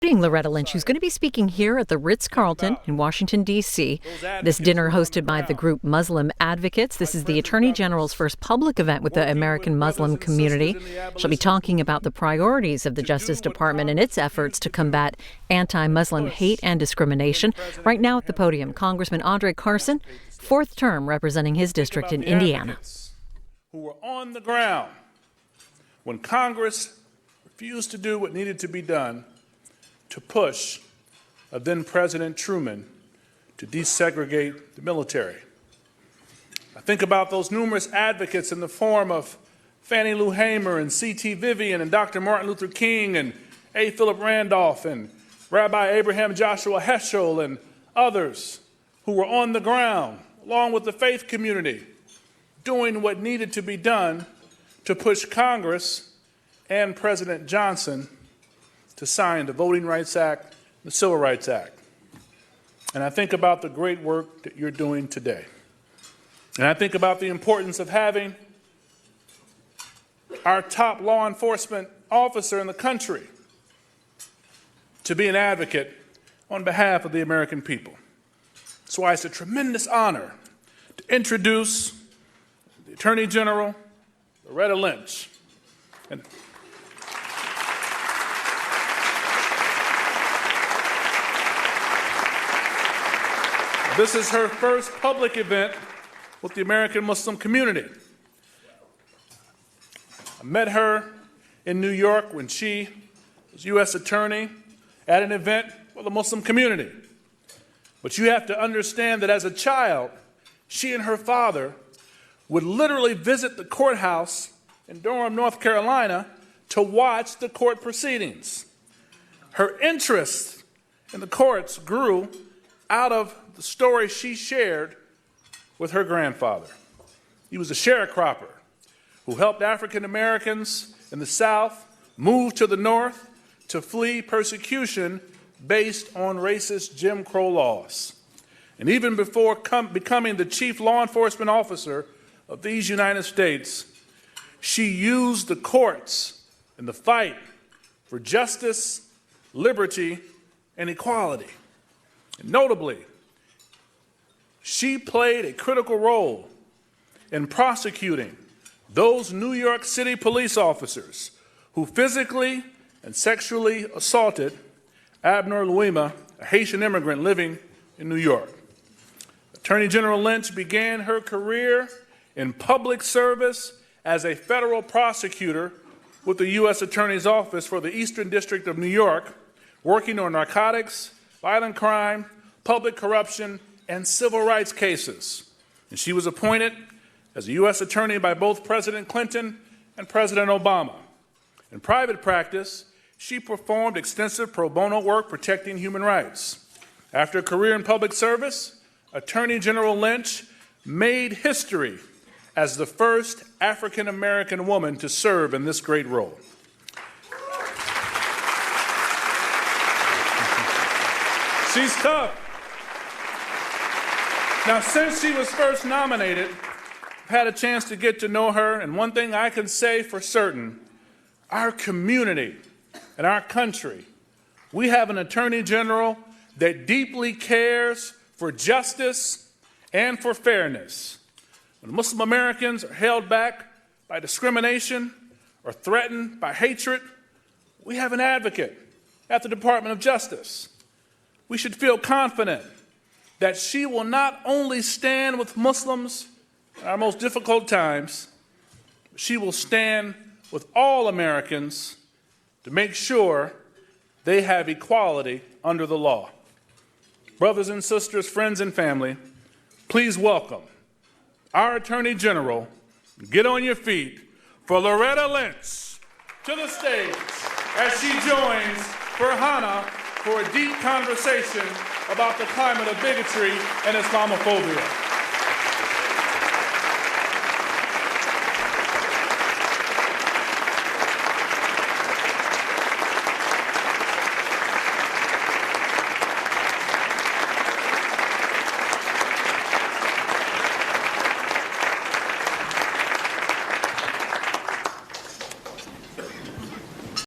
Loretta Lynch, who's going to be speaking here at the Ritz-Carlton in Washington, D.C. This dinner hosted by the group Muslim Advocates. This is the Attorney General's first public event with the American Muslim community. She'll be talking about the priorities of the Justice Department and its efforts to combat anti-Muslim hate and discrimination. Right now at the podium, Congressman André Carson, fourth term representing his district in Indiana. Who were on the ground when Congress refused to do what needed to be done to push then President Truman to desegregate the military. I think about those numerous advocates in the form of Fannie Lou Hamer and C.T. Vivian and Dr. Martin Luther King and A. Philip Randolph and Rabbi Abraham Joshua Heschel and others who were on the ground, along with the faith community, doing what needed to be done to push Congress and President Johnson to sign the Voting Rights Act, the Civil Rights Act. And I think about the great work that you're doing today. And I think about the importance of having our top law enforcement officer in the country to be an advocate on behalf of the American people. That's why it's a tremendous honor to introduce the Attorney General, Loretta Lynch. And this is her first public event with the American Muslim community. I met her in New York when she was U.S. Attorney at an event for the Muslim community. But you have to understand that as a child, she and her father would literally visit the courthouse in Durham, North Carolina, to watch the court proceedings. Her interest in the courts grew out of the story she shared with her grandfather. He was a sharecropper who helped African Americans in the South move to the North to flee persecution based on racist Jim Crow laws. And even before becoming the chief law enforcement officer of these United States, she used the courts in the fight for justice, liberty, and equality. And notably, she played a critical role in prosecuting those New York City police officers who physically and sexually assaulted Abner Louima, a Haitian immigrant living in New York. Attorney General Lynch began her career in public service as a federal prosecutor with the U.S. Attorney's Office for the Eastern District of New York, working on narcotics, violent crime, public corruption, and civil rights cases. And she was appointed as a U.S. Attorney by both President Clinton and President Obama. In private practice, she performed extensive pro bono work protecting human rights. After a career in public service, Attorney General Lynch made history as the first African-American woman to serve in this great role. She's tough. Now, since she was first nominated, I've had a chance to get to know her, and one thing I can say for certain, our community and our country, we have an Attorney General that deeply cares for justice and for fairness. When Muslim Americans are held back by discrimination or threatened by hatred, we have an advocate at the Department of Justice. We should feel confident that she will not only stand with Muslims in our most difficult times, but she will stand with all Americans to make sure they have equality under the law. Brothers and sisters, friends and family, please welcome our Attorney General. Get on your feet for Loretta Lynch to the stage as she joins Farhana for a deep conversation about the climate of bigotry and Islamophobia.